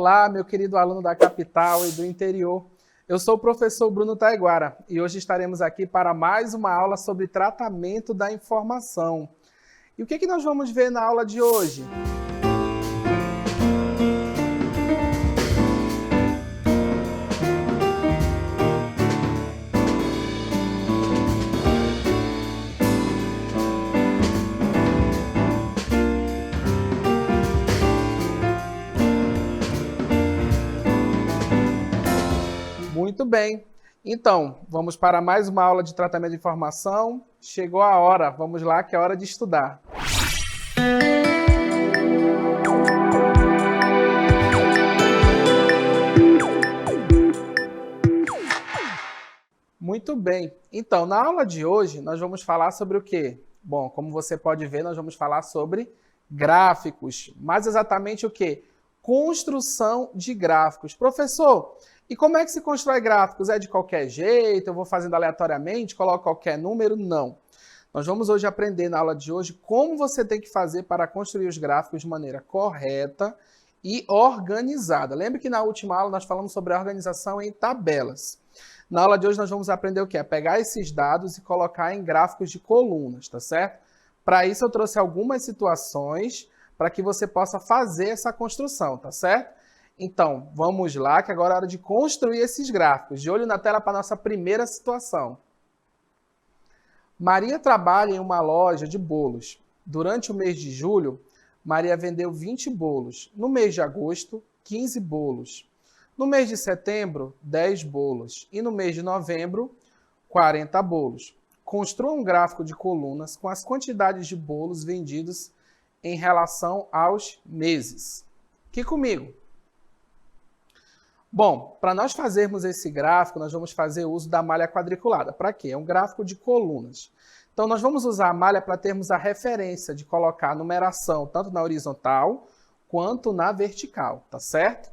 Olá, meu querido aluno da capital e do interior. Eu sou o professor Bruno Taiguara e hoje estaremos aqui para mais uma aula sobre tratamento da informação. E o que nós vamos ver na aula de hoje? Muito bem. Então, vamos para mais uma aula de tratamento de informação. Chegou a hora, vamos lá que é hora de estudar. Muito bem. Então, na aula de hoje, nós vamos falar sobre o quê? Bom, como você pode ver, nós vamos falar sobre gráficos. Mais exatamente o quê? Construção de gráficos. Professor, e como é que se constrói gráficos? É de qualquer jeito? Eu vou fazendo aleatoriamente? Coloco qualquer número? Não. Nós vamos hoje aprender na aula de hoje como você tem que fazer para construir os gráficos de maneira correta e organizada. Lembre que na última aula nós falamos sobre a organização em tabelas. Na aula de hoje nós vamos aprender o quê? É pegar esses dados e colocar em gráficos de colunas, tá certo? Para isso eu trouxe algumas situações para que você possa fazer essa construção, tá certo? Então, vamos lá, que agora é hora de construir esses gráficos. De olho na tela para a nossa primeira situação. Maria trabalha em uma loja de bolos. Durante o mês de julho, Maria vendeu 20 bolos. No mês de agosto, 15 bolos. No mês de setembro, 10 bolos. E no mês de novembro, 40 bolos. Construa um gráfico de colunas com as quantidades de bolos vendidos em relação aos meses. Aqui comigo. Bom, para nós fazermos esse gráfico, nós vamos fazer uso da malha quadriculada. Para quê? É um gráfico de colunas. Então, nós vamos usar a malha para termos a referência de colocar a numeração tanto na horizontal quanto na vertical, tá certo?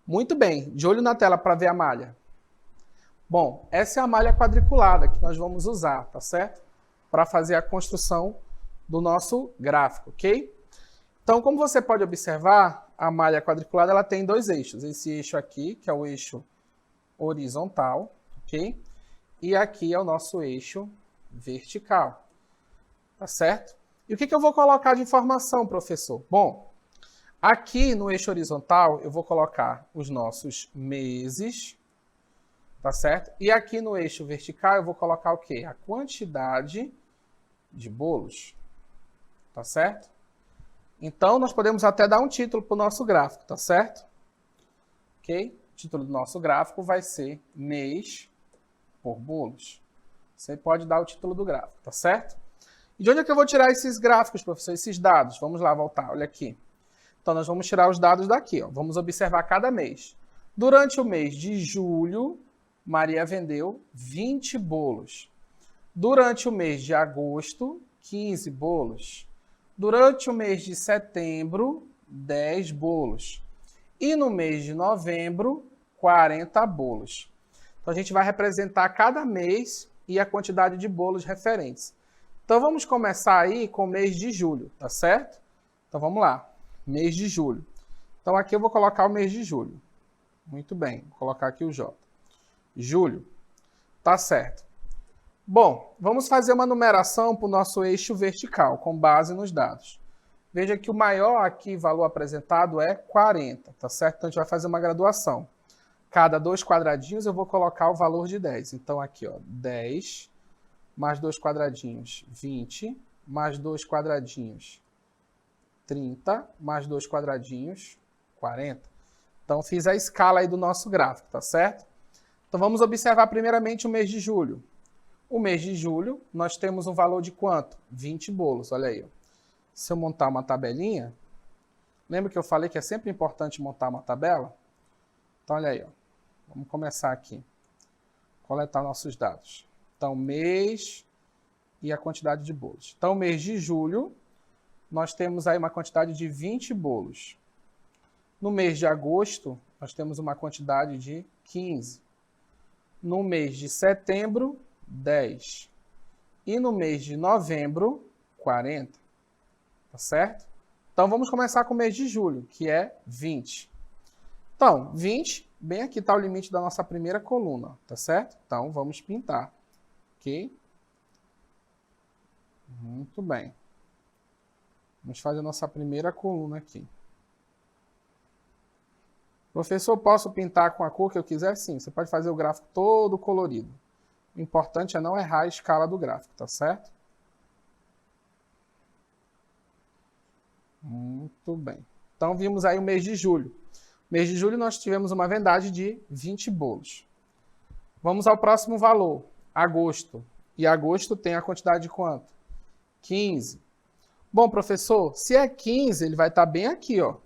Muito bem, de olho na tela para ver a malha. Bom, essa é a malha quadriculada que nós vamos usar, tá certo? Para fazer a construção do nosso gráfico, ok? Então, como você pode observar, a malha quadriculada ela tem dois eixos. Esse eixo aqui, que é o eixo horizontal, ok? E aqui é o nosso eixo vertical, tá certo? E o que eu vou colocar de informação, professor? Bom, aqui no eixo horizontal eu vou colocar os nossos meses, tá certo? E aqui no eixo vertical eu vou colocar o quê? A quantidade de bolos, tá certo? Então, nós podemos até dar um título para o nosso gráfico, tá certo? Ok? O título do nosso gráfico vai ser mês por bolos. Você pode dar o título do gráfico, tá certo? E de onde é que eu vou tirar esses gráficos, professor? Esses dados? Vamos lá, voltar, olha aqui. Então, nós vamos tirar os dados daqui, ó. Vamos observar cada mês. Durante o mês de julho, Maria vendeu 20 bolos. Durante o mês de agosto, 15 bolos. Durante o mês de setembro, 10 bolos. E no mês de novembro, 40 bolos. Então, a gente vai representar cada mês e a quantidade de bolos referentes. Então, vamos começar aí com o mês de julho, tá certo? Então, vamos lá. Mês de julho. Então, aqui eu vou colocar o mês de julho. Muito bem, vou colocar aqui o J. Julho. Tá certo. Bom, vamos fazer uma numeração para o nosso eixo vertical, com base nos dados. Veja que o maior aqui valor apresentado é 40, tá certo? Então, a gente vai fazer uma graduação. Cada 2 quadradinhos eu vou colocar o valor de 10. Então, aqui, ó, 10, mais 2 quadradinhos, 20, mais 2 quadradinhos, 30, mais 2 quadradinhos, 40. Então, fiz a escala aí do nosso gráfico, tá certo? Então, vamos observar primeiramente o mês de julho. O mês de julho, nós temos um valor de quanto? 20 bolos, olha aí. Ó. Se eu montar uma tabelinha, lembra que eu falei que é sempre importante montar uma tabela? Então, olha aí. Ó. Vamos começar aqui. Coletar nossos dados. Então, mês e a quantidade de bolos. Então, mês de julho, nós temos aí uma quantidade de 20 bolos. No mês de agosto, nós temos uma quantidade de 15. No mês de setembro, 10. E no mês de novembro, 40. Tá certo? Então, vamos começar com o mês de julho, que é 20. Então, 20, bem aqui está o limite da nossa primeira coluna, tá certo? Então, vamos pintar, ok? Muito bem. Vamos fazer a nossa primeira coluna aqui. Professor, posso pintar com a cor que eu quiser? Sim, você pode fazer o gráfico todo colorido. O importante é não errar a escala do gráfico, tá certo? Muito bem. Então, vimos aí o mês de julho. Mês de julho nós tivemos uma vendagem de 20 bolos. Vamos ao próximo valor, agosto. E agosto tem a quantidade de quanto? 15. Bom, professor, se é 15, ele vai estar bem aqui, ó,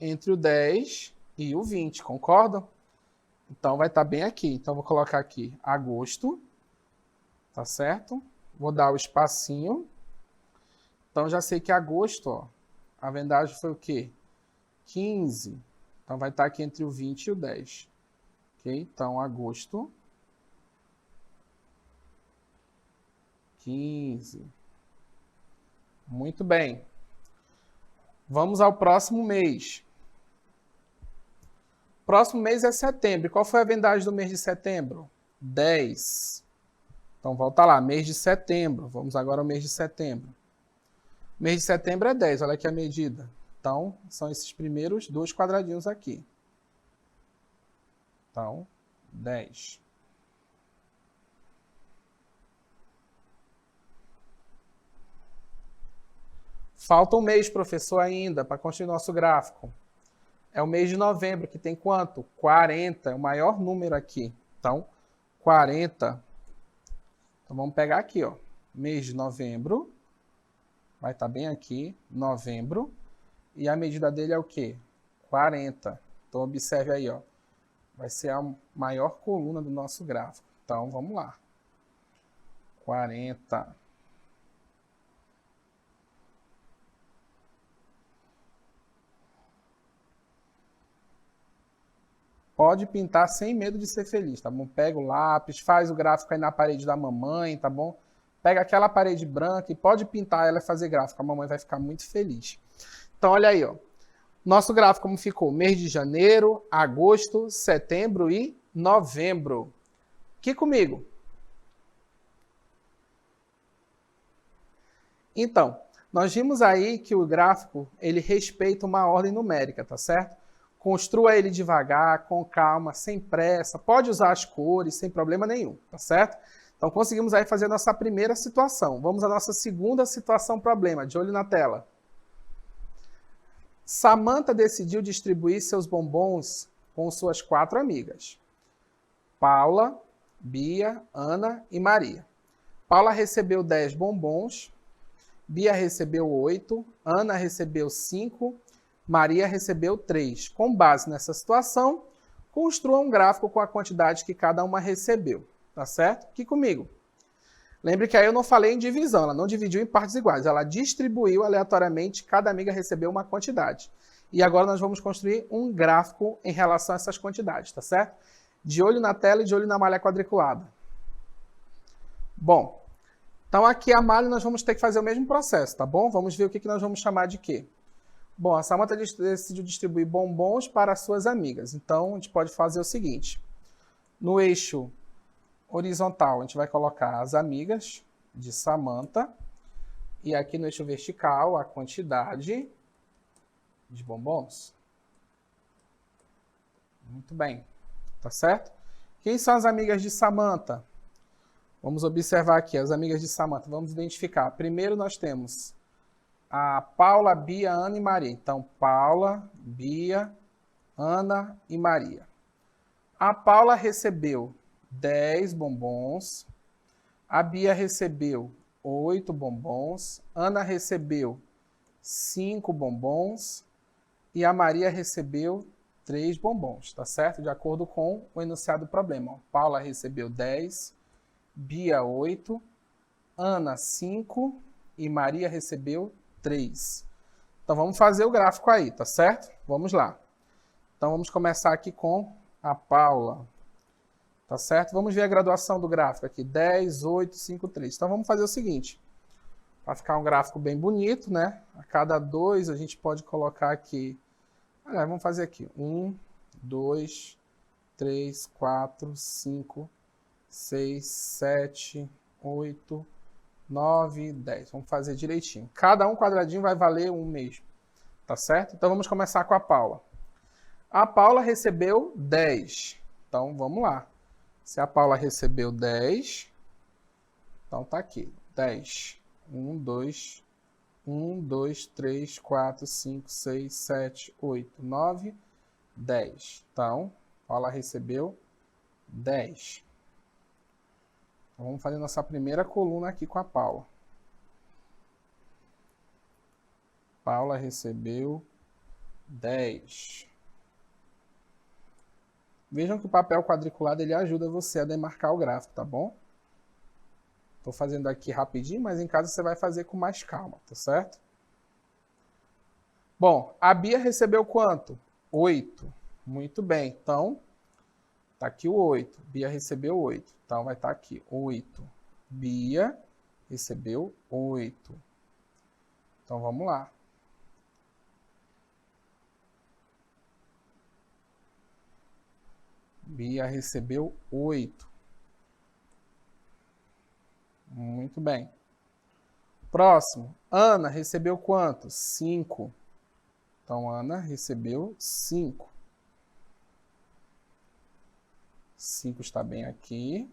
entre o 10 e o 20, concordam? Então, vai estar bem aqui. Então, vou colocar aqui agosto, tá certo? Vou dar o espacinho. Então, já sei que agosto, ó, a vendagem foi o quê? 15. Então, vai estar aqui entre o 20 e o 10. Ok? Então, agosto. 15. Muito bem. Vamos ao próximo mês. Próximo mês é setembro. Qual foi a vendagem do mês de setembro? 10. Então, volta lá. Mês de setembro. Vamos agora ao mês de setembro. Mês de setembro é 10. Olha aqui a medida. Então, são esses primeiros 2 quadradinhos aqui. Então, 10. Falta um mês, professor, ainda, para construir nosso gráfico. É o mês de novembro, que tem quanto? 40, é o maior número aqui. Então, 40. Então, vamos pegar aqui, ó. Mês de novembro. Vai estar bem aqui, novembro. E a medida dele é o quê? 40. Então, observe aí, ó. Vai ser a maior coluna do nosso gráfico. Então, vamos lá. 40. Pode pintar sem medo de ser feliz, tá bom? Pega o lápis, faz o gráfico aí na parede da mamãe, tá bom? Pega aquela parede branca e pode pintar ela e fazer gráfico. A mamãe vai ficar muito feliz. Então, olha aí, ó. Nosso gráfico como ficou? Mês de janeiro, agosto, setembro e novembro. Aqui comigo. Então, nós vimos aí que o gráfico, ele respeita uma ordem numérica, tá certo? Construa ele devagar, com calma, sem pressa. Pode usar as cores, sem problema nenhum, tá certo? Então, conseguimos aí fazer a nossa primeira situação. Vamos à nossa segunda situação problema. De olho na tela. Samantha decidiu distribuir seus bombons com suas 4 amigas. Paula, Bia, Ana e Maria. Paula recebeu 10 bombons. Bia recebeu 8. Ana recebeu 5. Maria recebeu 3. Com base nessa situação, construa um gráfico com a quantidade que cada uma recebeu. Tá certo? Aqui comigo. Lembre que aí eu não falei em divisão, ela não dividiu em partes iguais, ela distribuiu aleatoriamente, cada amiga recebeu uma quantidade. E agora nós vamos construir um gráfico em relação a essas quantidades, tá certo? De olho na tela e de olho na malha quadriculada. Bom, então aqui a malha nós vamos ter que fazer o mesmo processo, tá bom? Vamos ver o que nós vamos chamar de quê? Bom, a Samantha decidiu distribuir bombons para suas amigas. Então, a gente pode fazer o seguinte. No eixo horizontal, a gente vai colocar as amigas de Samantha. E aqui no eixo vertical, a quantidade de bombons. Muito bem. Tá certo? Quem são as amigas de Samantha? Vamos observar aqui, as amigas de Samantha. Vamos identificar. Primeiro nós temos a Paula, Bia, Ana e Maria. Então, Paula, Bia, Ana e Maria. A Paula recebeu 10 bombons. A Bia recebeu 8 bombons. Ana recebeu 5 bombons. E a Maria recebeu 3 bombons, tá certo? De acordo com o enunciado do problema. Paula recebeu 10, Bia 8, Ana 5 e Maria recebeu 3. Então, vamos fazer o gráfico aí, tá certo? Vamos lá. Então, vamos começar aqui com a Paula. Tá certo? Vamos ver a graduação do gráfico aqui. 10, 8, 5, 3. Então, vamos fazer o seguinte. Para ficar um gráfico bem bonito, né? A cada 2, a gente pode colocar aqui... Olha, vamos fazer aqui. 1, 2, 3, 4, 5, 6, 7, 8, 9, 10. Vamos fazer direitinho. Cada um quadradinho vai valer um mesmo. Tá certo? Então vamos começar com a Paula. A Paula recebeu 10. Então vamos lá. Se a Paula recebeu 10, então tá aqui. 10. 1, 2, 3, 4, 5, 6, 7, 8, 9, 10. Então, Paula recebeu 10. Então, vamos fazer nossa primeira coluna aqui com a Paula. Paula recebeu 10. Vejam que o papel quadriculado ele ajuda você a demarcar o gráfico, tá bom? Estou fazendo aqui rapidinho, mas em casa você vai fazer com mais calma, tá certo? Bom, a Bia recebeu quanto? 8. Muito bem, então, tá aqui o 8. Bia recebeu 8. Então, vai estar aqui, 8. Bia recebeu 8. Então, vamos lá. Bia recebeu 8. Muito bem. Próximo. Ana recebeu quanto? 5. Então, Ana recebeu 5. 5 está bem aqui.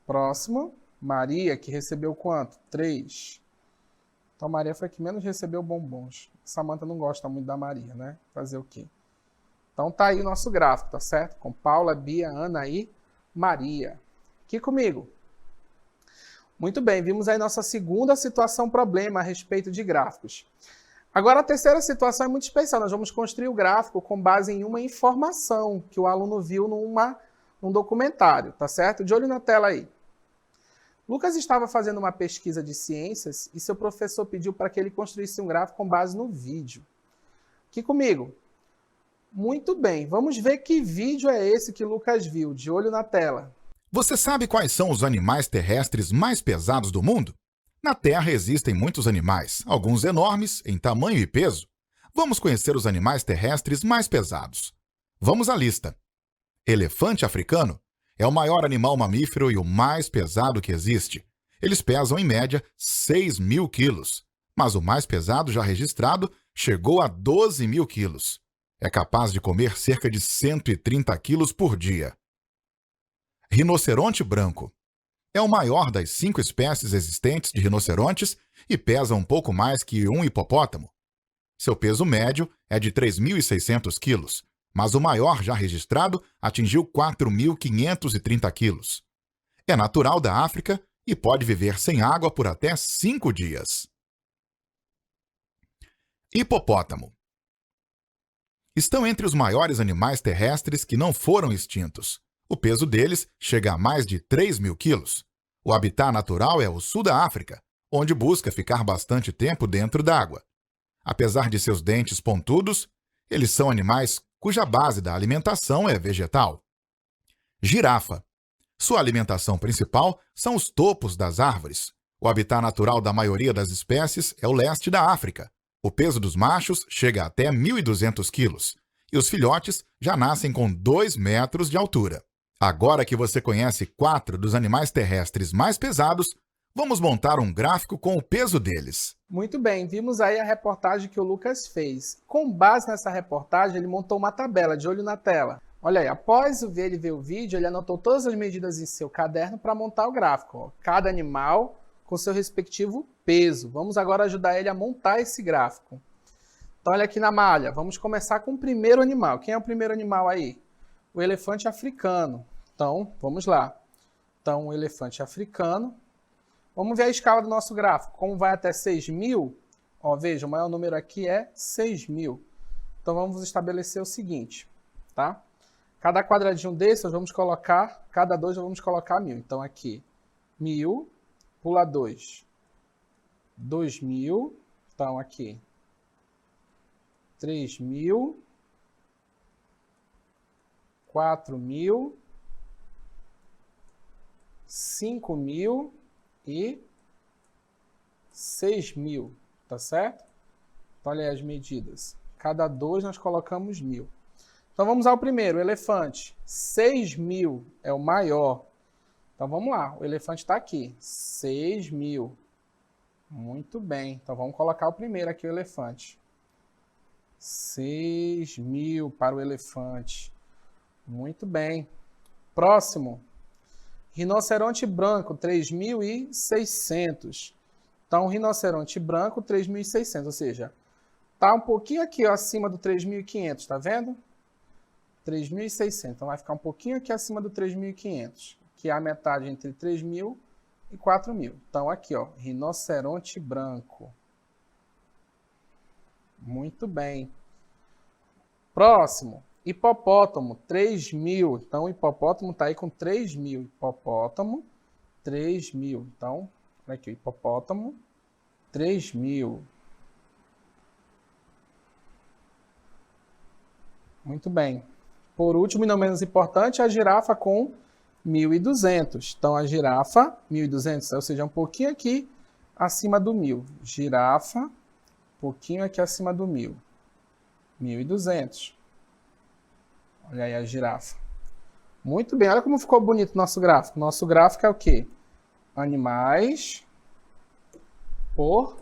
Próximo. Maria, que recebeu quanto? 3. Então, Maria foi a que menos recebeu bombons. Samantha não gosta muito da Maria, né? Fazer o quê? Então, tá aí o nosso gráfico, tá certo? Com Paula, Bia, Ana e Maria. Aqui comigo. Muito bem, vimos aí nossa segunda situação problema a respeito de gráficos. Agora, a terceira situação é muito especial. Nós vamos construir o gráfico com base em uma informação que o aluno viu num documentário, tá certo? De olho na tela aí. Lucas estava fazendo uma pesquisa de ciências e seu professor pediu para que ele construísse um gráfico com base no vídeo. Aqui comigo. Muito bem, vamos ver que vídeo é esse que Lucas viu, de olho na tela. Você sabe quais são os animais terrestres mais pesados do mundo? Na Terra existem muitos animais, alguns enormes em tamanho e peso. Vamos conhecer os animais terrestres mais pesados. Vamos à lista. Elefante africano é o maior animal mamífero e o mais pesado que existe. Eles pesam, em média, 6.000 quilos, mas o mais pesado já registrado chegou a 12.000 quilos. É capaz de comer cerca de 130 quilos por dia. Rinoceronte branco. É o maior das 5 espécies existentes de rinocerontes e pesa um pouco mais que um hipopótamo. Seu peso médio é de 3.600 quilos, mas o maior já registrado atingiu 4.530 quilos. É natural da África e pode viver sem água por até 5 dias. Hipopótamo. Estão entre os maiores animais terrestres que não foram extintos. O peso deles chega a mais de 3.000 quilos. O habitat natural é o sul da África, onde busca ficar bastante tempo dentro d'água. Apesar de seus dentes pontudos, eles são animais cuja base da alimentação é vegetal. Girafa. Sua alimentação principal são os topos das árvores. O habitat natural da maioria das espécies é o leste da África. O peso dos machos chega até 1.200 quilos, e os filhotes já nascem com 2 metros de altura. Agora que você conhece 4 dos animais terrestres mais pesados, vamos montar um gráfico com o peso deles. Muito bem, vimos aí a reportagem que o Lucas fez. Com base nessa reportagem, ele montou uma tabela, de olho na tela. Olha aí, após ele ver o vídeo, ele anotou todas as medidas em seu caderno para montar o gráfico. Ó. Cada animal com seu respectivo peso. Vamos agora ajudar ele a montar esse gráfico. Então, olha aqui na malha. Vamos começar com o primeiro animal. Quem é o primeiro animal aí? O elefante africano. Então, vamos lá. Então, o elefante africano. Vamos ver a escala do nosso gráfico. Como vai até 6.000? Ó, veja, o maior número aqui é 6.000. Então, vamos estabelecer o seguinte, tá? Cada quadradinho desse, nós vamos colocar, cada 2 nós vamos colocar 1.000. Então, aqui, 1.000, pula 2. 2.000. Então, aqui, 3.000. 4.000. 5.000 e 6.000, tá certo? Então, olha aí as medidas. Cada 2 nós colocamos 1.000. Então, vamos ao primeiro, o elefante. 6.000 é o maior. Então, vamos lá. O elefante está aqui. 6.000. Muito bem. Então, vamos colocar o primeiro aqui, o elefante. 6.000 para o elefante. Muito bem. Próximo. Rinoceronte branco, 3.600. Então, rinoceronte branco, 3.600. Ou seja, está um pouquinho aqui ó, acima do 3.500. Está vendo? 3.600. Então, vai ficar um pouquinho aqui acima do 3.500. Que é a metade entre 3.000 e 4.000. Então, aqui, ó, rinoceronte branco. Muito bem. Próximo, hipopótamo, 3.000. Então, o hipopótamo está aí com 3.000. Hipopótamo, 3.000. Então, olha aqui, o hipopótamo, 3.000. Muito bem. Por último, e não menos importante, a girafa com 1.200. Então, a girafa, 1.200, ou seja, um pouquinho aqui acima do 1.000. Girafa, um pouquinho aqui acima do 1.000. 1.200. Olha aí a girafa. Muito bem, olha como ficou bonito o nosso gráfico. Nosso gráfico é o quê? Animais por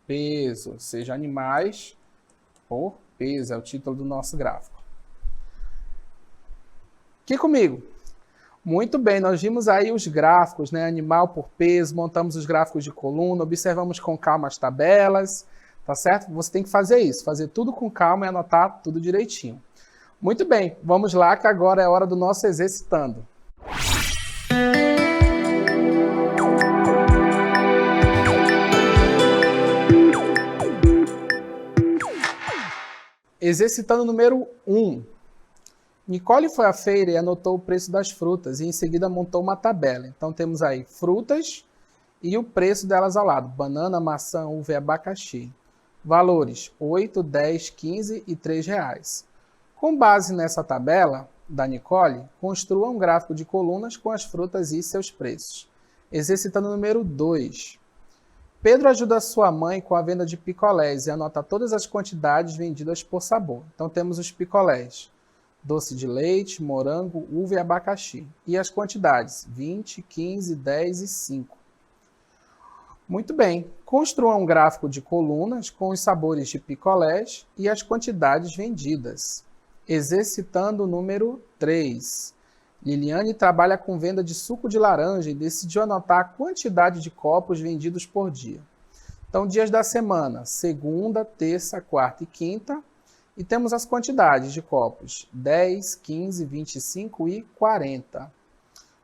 peso. Ou seja, animais por peso é o título do nosso gráfico. Aqui comigo. Muito bem, nós vimos aí os gráficos, né? Animal por peso, montamos os gráficos de coluna, observamos com calma as tabelas, tá certo? Você tem que fazer isso, fazer tudo com calma e anotar tudo direitinho. Muito bem, vamos lá que agora é hora do nosso exercitando. Exercitando número 1. Nicole foi à feira e anotou o preço das frutas e em seguida montou uma tabela. Então temos aí frutas e o preço delas ao lado. Banana, maçã, uva e abacaxi. Valores 8, 10, 15 e R$3. Com base nessa tabela da Nicole, construa um gráfico de colunas com as frutas e seus preços. Exercitando número 2. Pedro ajuda sua mãe com a venda de picolés e anota todas as quantidades vendidas por sabor. Então temos os picolés. Doce de leite, morango, uva e abacaxi. E as quantidades, 20, 15, 10 e 5. Muito bem. Construa um gráfico de colunas com os sabores de picolés e as quantidades vendidas. Exercitando o número 3. Liliane trabalha com venda de suco de laranja e decidiu anotar a quantidade de copos vendidos por dia. Então, dias da semana, segunda, terça, quarta e quinta. E temos as quantidades de copos, 10, 15, 25 e 40.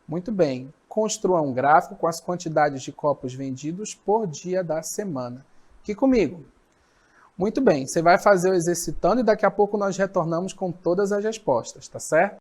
Muito bem, construa um gráfico com as quantidades de copos vendidos por dia da semana. Aqui comigo. Muito bem, você vai fazer o exercitando e daqui a pouco nós retornamos com todas as respostas, tá certo?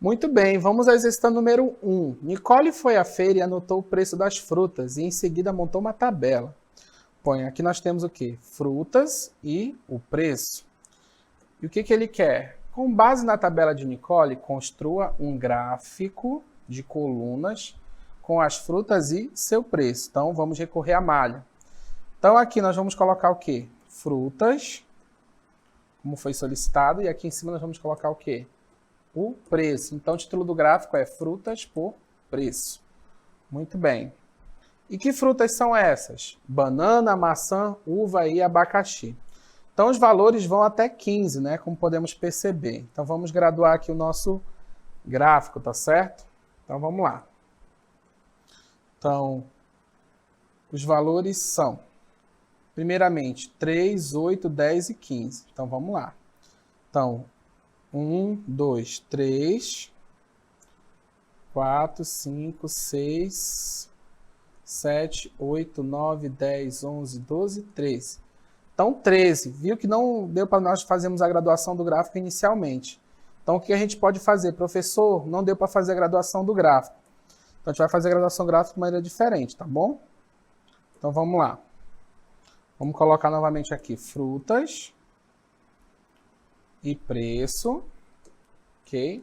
Muito bem, vamos ao exercício número 1. Nicole foi à feira e anotou o preço das frutas e em seguida montou uma tabela. Põe, aqui nós temos o quê? Frutas e o preço. E o que ele quer? Com base na tabela de Nicole, construa um gráfico de colunas com as frutas e seu preço. Então, vamos recorrer à malha. Então, aqui nós vamos colocar o quê? Frutas, como foi solicitado, e aqui em cima nós vamos colocar o quê? O preço. Então, o título do gráfico é frutas por preço. Muito bem. E que frutas são essas? Banana, maçã, uva e abacaxi. Então, os valores vão até 15, né? Como podemos perceber. Então, vamos graduar aqui o nosso gráfico, tá certo? Então, vamos lá. Então, os valores são, primeiramente, 3, 8, 10 e 15. Então, vamos lá. Então, 1, 2, 3, 4, 5, 6, 7, 8, 9, 10, 11, 12, 13. Então, 13. Viu que não deu para nós fazermos a graduação do gráfico inicialmente. Então, o que a gente pode fazer? Professor, não deu para fazer a graduação do gráfico. Então, a gente vai fazer a graduação gráfica de maneira diferente, tá bom? Então, vamos lá. Vamos colocar novamente aqui frutas e preço. Ok?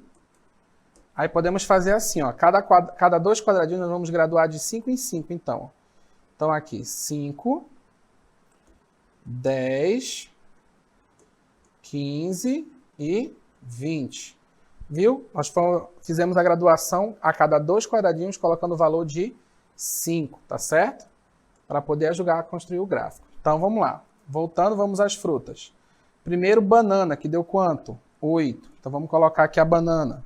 Aí podemos fazer assim, ó. Cada 2 quadradinhos nós vamos graduar de 5 em 5, então. Então, aqui, 5, 10, 15 e 20. Viu? Nós fizemos a graduação a cada 2 quadradinhos, colocando o valor de 5, tá certo? Para poder ajudar a construir o gráfico. Então, vamos lá. Voltando, vamos às frutas. Primeiro, banana, que deu quanto? 8. Então, vamos colocar aqui a banana.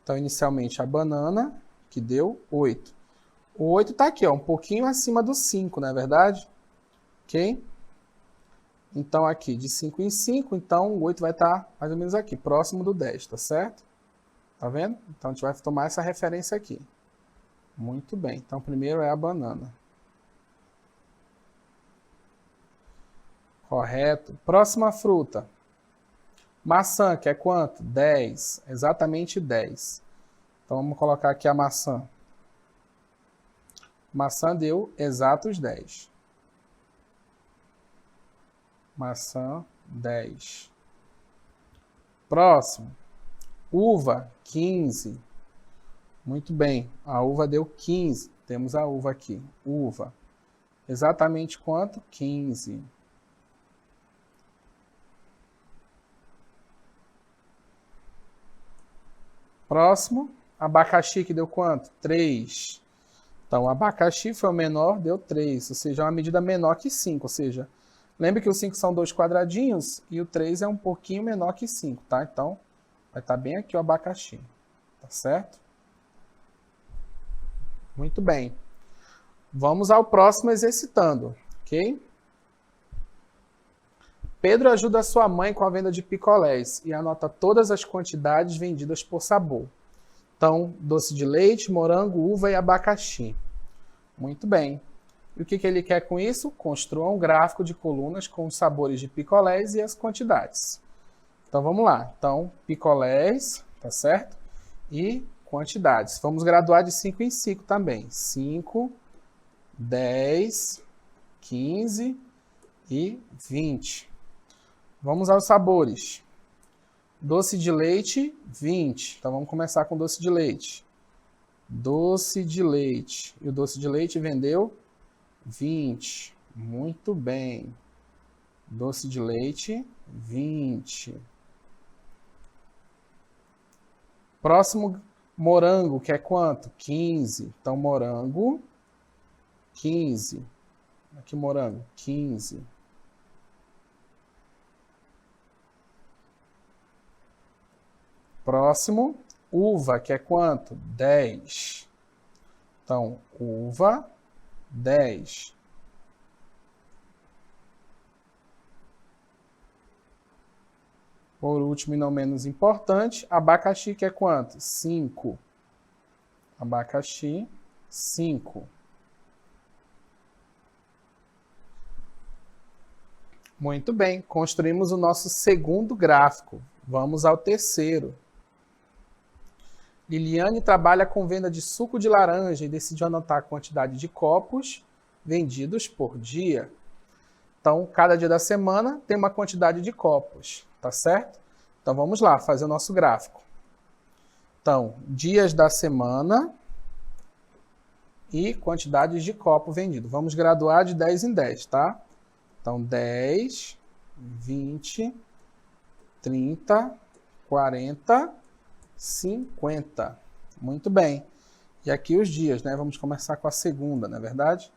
Então, inicialmente, a banana, que deu 8. O 8 está aqui, ó, um pouquinho acima do 5, não é verdade? Ok? Então, aqui, de 5 em 5, então o 8 vai estar mais ou menos aqui, próximo do 10, tá certo? Tá vendo? Então, a gente vai tomar essa referência aqui. Muito bem. Então, primeiro é a banana. Correto. Próxima fruta. Maçã, que é quanto? 10. Exatamente 10. Então, vamos colocar aqui a maçã. Maçã deu exatos 10. Maçã, 10. Próximo. Uva, 15. Muito bem. A uva deu 15. Temos a uva aqui. Uva. Exatamente quanto? 15. Próximo. Abacaxi, que deu quanto? 3. Então, o abacaxi foi o menor, deu 3. Ou seja, é uma medida menor que 5. Ou seja, lembre que os 5 são 2 quadradinhos e o 3 é um pouquinho menor que 5, tá? Então, vai estar bem aqui o abacaxi. Tá certo? Muito bem. Vamos ao próximo exercitando, ok? Pedro ajuda sua mãe com a venda de picolés e anota todas as quantidades vendidas por sabor. Então, doce de leite, morango, uva e abacaxi. Muito bem. E o que ele quer com isso? Construa um gráfico de colunas com os sabores de picolés e as quantidades. Então, vamos lá. Então, picolés, tá certo? E quantidades. Vamos graduar de 5 em 5 também. 5, 10, 15 e 20. Vamos aos sabores. Doce de leite, 20. Então, vamos começar com doce de leite. Doce de leite. E o doce de leite vendeu 20. Muito bem. Doce de leite, 20. Próximo, morango, que é quanto? 15. Então, morango, 15. Aqui, morango, 15. Próximo, uva, que é quanto? 10. Então, uva, 10. Por último e não menos importante, abacaxi, que é quanto? 5. Abacaxi, 5. Muito bem, construímos o nosso segundo gráfico. Vamos ao terceiro. Liliane trabalha com venda de suco de laranja e decidiu anotar a quantidade de copos vendidos por dia. Então, cada dia da semana tem uma quantidade de copos, tá certo? Então, vamos lá, fazer o nosso gráfico. Então, dias da semana e quantidades de copo vendido. Vamos graduar de 10 em 10, tá? Então, 10, 20, 30, 40, 50. Muito bem. E aqui os dias, né? Vamos começar com a segunda, não é verdade?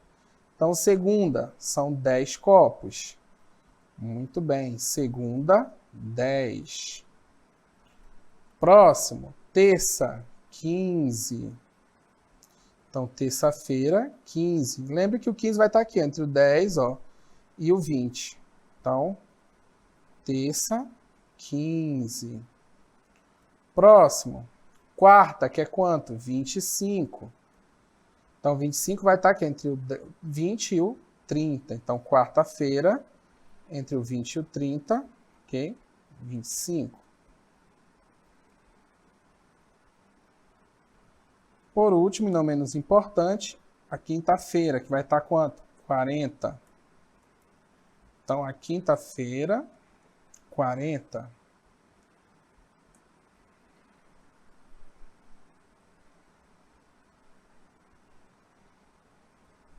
Então, segunda são 10 copos. Muito bem. Segunda, 10. Próximo, terça, 15. Então, terça-feira, 15. Lembre que o 15 vai estar aqui entre o 10, ó, e o 20. Então, terça, 15. Próximo, quarta, que é quanto? 25. Então, 25 vai estar aqui entre o 20 e o 30. Então, quarta-feira, entre o 20 e o 30, ok? 25. Por último, e não menos importante, a quinta-feira, que vai estar quanto? 40. Então, a quinta-feira, 40.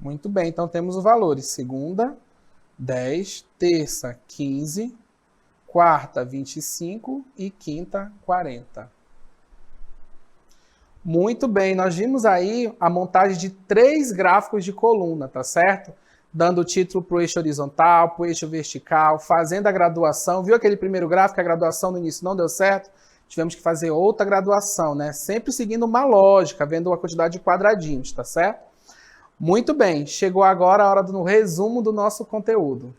Muito bem, então temos os valores. Segunda, 10, terça, 15, quarta, 25 e quinta, 40. Muito bem, nós vimos aí a montagem de 3 gráficos de coluna, tá certo? Dando o título para o eixo horizontal, para o eixo vertical, fazendo a graduação. Viu aquele primeiro gráfico, a graduação no início não deu certo? Tivemos que fazer outra graduação, né? Sempre seguindo uma lógica, vendo a quantidade de quadradinhos, tá certo? Muito bem, chegou agora a hora do resumo do nosso conteúdo.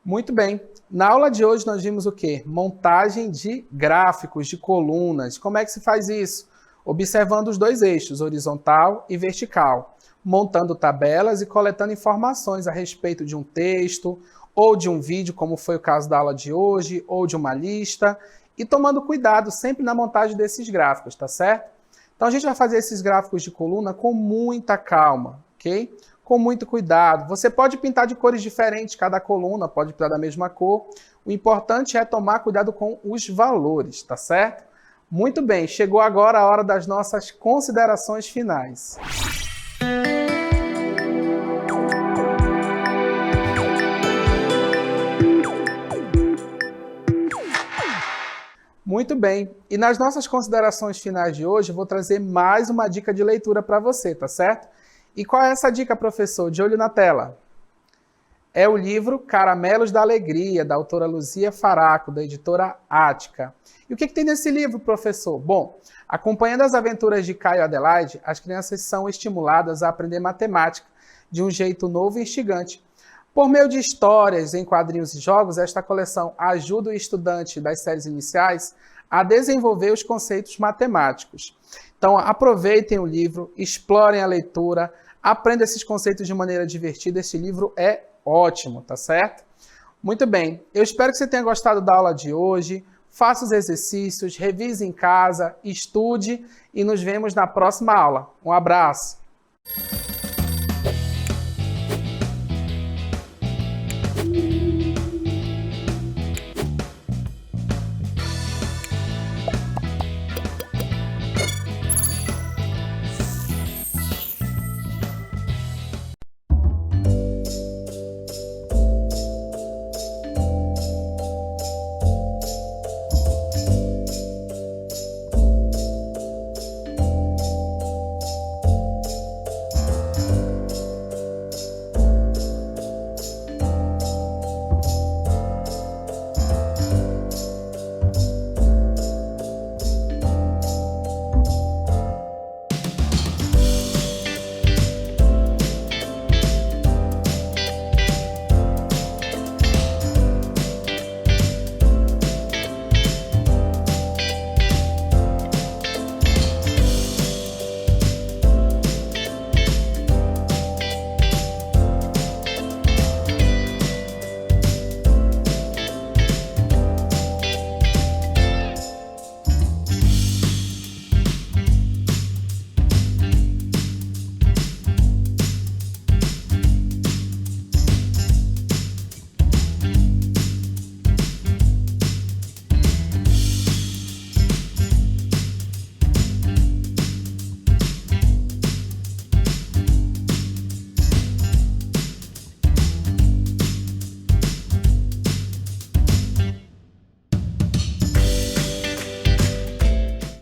Muito bem, na aula de hoje nós vimos o quê? Montagem de gráficos, de colunas. Como é que se faz isso? Observando os 2 eixos, horizontal e vertical, montando tabelas e coletando informações a respeito de um texto, ou de um vídeo, como foi o caso da aula de hoje, ou de uma lista, e tomando cuidado sempre na montagem desses gráficos, tá certo? Então a gente vai fazer esses gráficos de coluna com muita calma, ok? Com muito cuidado. Você pode pintar de cores diferentes cada coluna, pode pintar da mesma cor. O importante é tomar cuidado com os valores, tá certo? Muito bem, chegou agora a hora das nossas considerações finais. Muito bem, e nas nossas considerações finais de hoje, eu vou trazer mais uma dica de leitura para você, tá certo? E qual é essa dica, professor? De olho na tela. É o livro Caramelos da Alegria, da autora Luzia Faraco, da editora Ática. E o que tem nesse livro, professor? Bom, acompanhando as aventuras de Caio e Adelaide, as crianças são estimuladas a aprender matemática de um jeito novo e instigante. Por meio de histórias, em quadrinhos e jogos, esta coleção ajuda o estudante das séries iniciais a desenvolver os conceitos matemáticos. Então, aproveitem o livro, explorem a leitura, aprendam esses conceitos de maneira divertida. Esse livro é ótimo, tá certo? Muito bem, eu espero que você tenha gostado da aula de hoje. Faça os exercícios, revise em casa, estude e nos vemos na próxima aula. Um abraço!